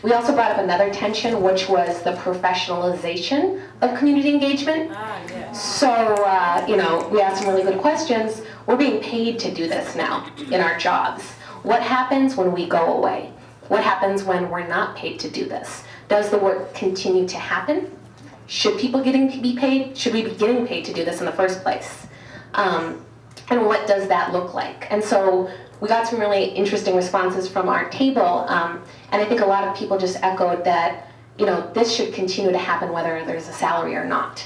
We also brought up another tension, which was the professionalization of community engagement. So, we asked some really good questions. We're being paid to do this now in our jobs. What happens when we go away? What happens when we're not paid to do this? Does the work continue to happen? Should people be paid? Should we be getting paid to do this in the first place? And what does that look like? And so we got some really interesting responses from our table, and I think a lot of people just echoed that, this should continue to happen whether there's a salary or not.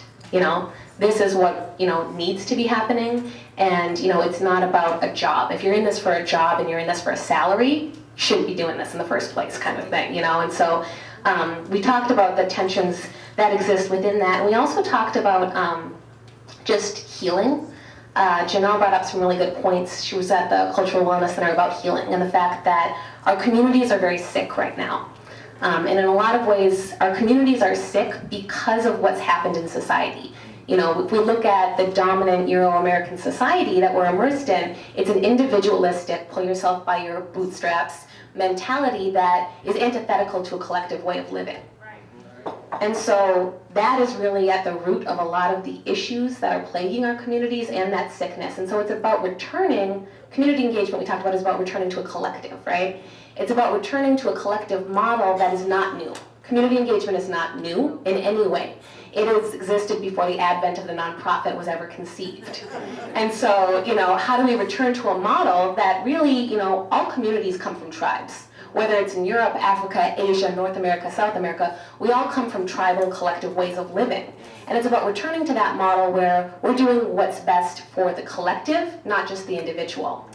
This is what, needs to be happening, and, it's not about a job. If you're in this for a job and you're in this for a salary, you shouldn't be doing this in the first place, kind of thing, And so we talked about the tensions that exist within that, and we also talked about just healing. Janelle brought up some really good points. She was at the Cultural Wellness Center about healing and the fact that our communities are very sick right now. And in a lot of ways, our communities are sick because of what's happened in society. If we look at the dominant Euro-American society that we're immersed in, it's an individualistic, pull yourself by your bootstraps mentality that is antithetical to a collective way of living. And so that is really at the root of a lot of the issues that are plaguing our communities and that sickness. And so it's about returning, community engagement we talked about is about returning to a collective, right? It's about returning to a collective model that is not new. Community engagement is not new in any way. It has existed before the advent of the nonprofit was ever conceived. And so, how do we return to a model that really, all communities come from tribes. Whether it's in Europe, Africa, Asia, North America, South America, we all come from tribal collective ways of living. And it's about returning to that model where we're doing what's best for the collective, not just the individual.